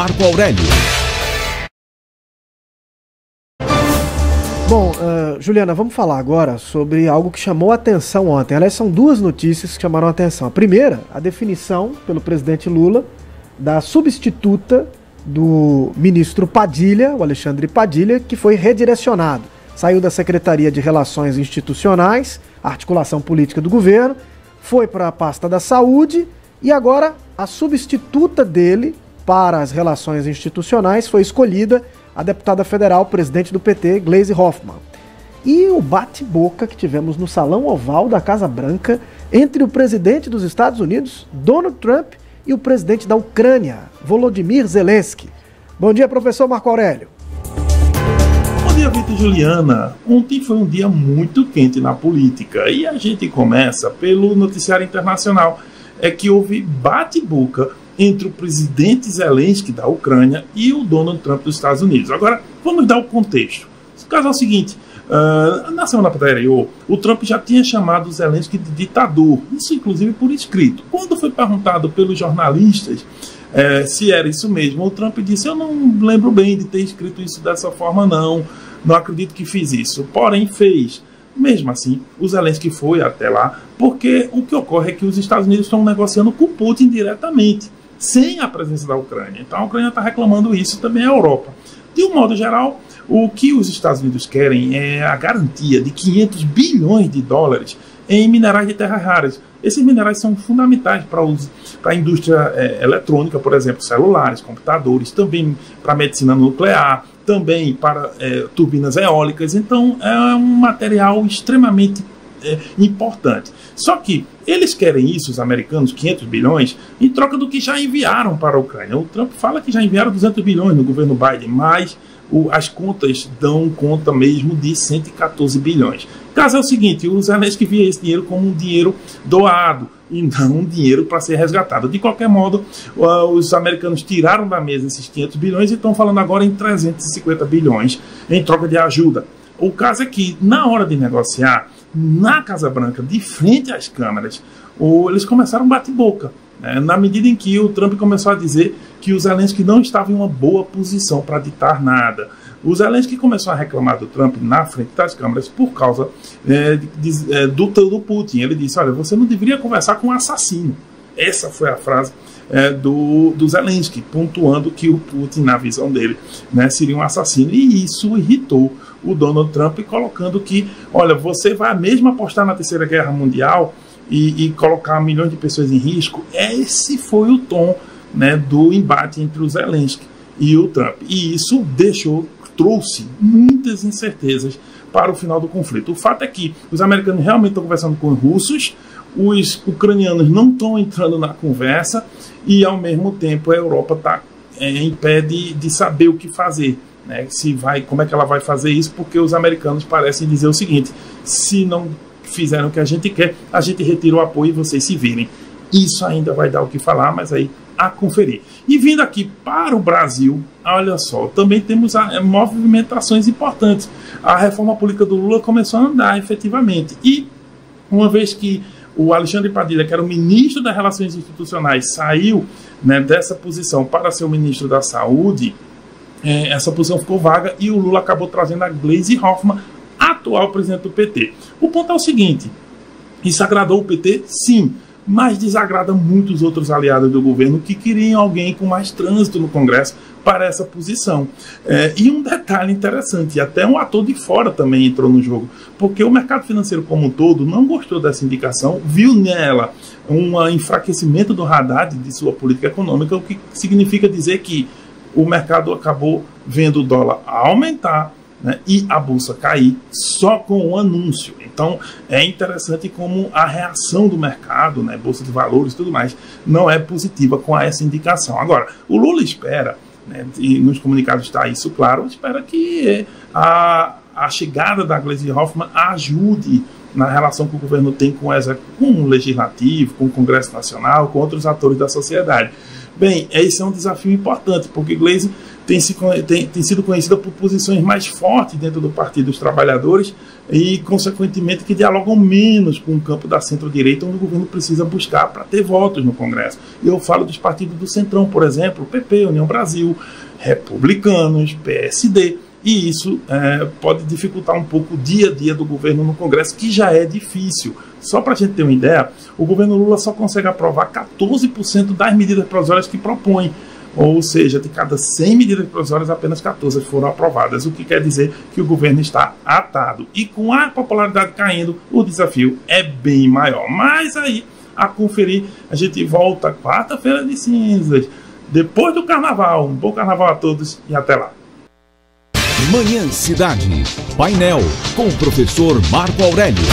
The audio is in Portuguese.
Marco Aurélio. Bom, Juliana, vamos falar agora sobre algo que chamou a atenção ontem. Aliás, são duas notícias que chamaram a atenção. A primeira, a definição pelo presidente Lula da substituta do ministro Padilha, o Alexandre Padilha, que foi redirecionado. Saiu da Secretaria de Relações Institucionais, articulação política do governo, foi para a pasta da Saúde e agora a substituta dele para as relações institucionais foi escolhida a deputada federal, presidente do PT, Gleisi Hoffmann. E o bate-boca que tivemos no Salão Oval da Casa Branca entre o presidente dos Estados Unidos, Donald Trump, e o presidente da Ucrânia, Volodymyr Zelensky. Bom dia, professor Marco Aurélio. Bom dia, Vitor e Juliana. Ontem foi um dia muito quente na política e a gente começa pelo noticiário internacional. É que houve bate-boca entre o presidente Zelensky da Ucrânia e o Donald Trump dos Estados Unidos. Agora, vamos dar o contexto. O caso é o seguinte, na semana anterior, o Trump já tinha chamado o Zelensky de ditador, isso inclusive por escrito. Quando foi perguntado pelos jornalistas se era isso mesmo, o Trump disse: eu não lembro bem de ter escrito isso dessa forma, não acredito que fiz isso, porém fez. Mesmo assim, o Zelensky foi até lá, porque o que ocorre é que os Estados Unidos estão negociando com Putin diretamente, sem a presença da Ucrânia. Então a Ucrânia está reclamando isso, também a Europa. De um modo geral, o que os Estados Unidos querem é a garantia de 500 bilhões de dólares em minerais de terras raras. Esses minerais são fundamentais para a indústria eletrônica, por exemplo, celulares, computadores, também para a medicina nuclear, também para turbinas eólicas. Então é um material extremamente importante. Só que eles querem isso, os americanos, 500 bilhões, em troca do que já enviaram para a Ucrânia. O Trump fala que já enviaram 200 bilhões no governo Biden, mas as contas dão conta mesmo de 114 bilhões. O caso é o seguinte, o Zelensky via esse dinheiro como um dinheiro doado e não um dinheiro para ser resgatado. De qualquer modo, os americanos tiraram da mesa esses 500 bilhões e estão falando agora em 350 bilhões em troca de ajuda. O caso é que, na hora de negociar, na Casa Branca, de frente às câmeras, eles começaram a bate-boca. Na medida em que o Trump começou a dizer que o Zelensky não estava em uma boa posição para ditar nada. O Zelensky começou a reclamar do Trump na frente das câmeras por causa do Putin. Ele disse: olha, você não deveria conversar com um assassino. Essa foi a frase do Zelensky, pontuando que o Putin, na visão dele, seria um assassino. E isso irritou o Donald Trump, colocando que, olha, você vai mesmo apostar na Terceira Guerra Mundial e colocar milhões de pessoas em risco. Esse foi o tom do embate entre o Zelensky e o Trump. E isso trouxe muitas incertezas para o final do conflito. O fato é que os americanos realmente estão conversando com os russos, os ucranianos não estão entrando na conversa e, ao mesmo tempo, a Europa está em pé de saber o que fazer. Como é que ela vai fazer isso, porque os americanos parecem dizer o seguinte: se não fizeram o que a gente quer, a gente retira o apoio e vocês se virem. Isso ainda vai dar o que falar, mas aí a conferir. E vindo aqui para o Brasil, olha só, também temos movimentações importantes. A reforma política do Lula começou a andar efetivamente. E uma vez que o Alexandre Padilha, que era o ministro das Relações Institucionais, saiu dessa posição para ser o ministro da Saúde, essa posição ficou vaga e o Lula acabou trazendo a Gleisi Hoffmann, atual presidente do PT. O ponto é o seguinte: isso agradou o PT? Sim, mas desagrada muitos outros aliados do governo que queriam alguém com mais trânsito no Congresso para essa posição. E um detalhe interessante, até um ator de fora também entrou no jogo, porque o mercado financeiro como um todo não gostou dessa indicação, viu nela um enfraquecimento do Haddad de sua política econômica, o que significa dizer que o mercado acabou vendo o dólar aumentar e a bolsa cair só com o anúncio. Então é interessante como a reação do mercado, bolsa de valores e tudo mais, não é positiva com essa indicação. Agora, o Lula espera, e nos comunicados está isso claro, espera que a chegada da Gleisi Hoffmann ajude na relação que o governo tem com o Legislativo, com o Congresso Nacional, com outros atores da sociedade. Bem, esse é um desafio importante, porque Gleisi tem sido conhecida por posições mais fortes dentro do Partido dos Trabalhadores e, consequentemente, que dialogam menos com o campo da centro-direita, onde o governo precisa buscar para ter votos no Congresso. Eu falo dos partidos do Centrão, por exemplo, PP, União Brasil, Republicanos, PSD, e isso pode dificultar um pouco o dia a dia do governo no Congresso, que já é difícil. Só para a gente ter uma ideia, o governo Lula só consegue aprovar 14% das medidas provisórias que propõe. Ou seja, de cada 100 medidas provisórias, apenas 14 foram aprovadas, o que quer dizer que o governo está atado. E com a popularidade caindo, o desafio é bem maior. Mas aí, a conferir, a gente volta quarta-feira de cinzas, depois do carnaval. Um bom carnaval a todos e até lá. Manhã Cidade. Painel com o professor Marco Aurélio.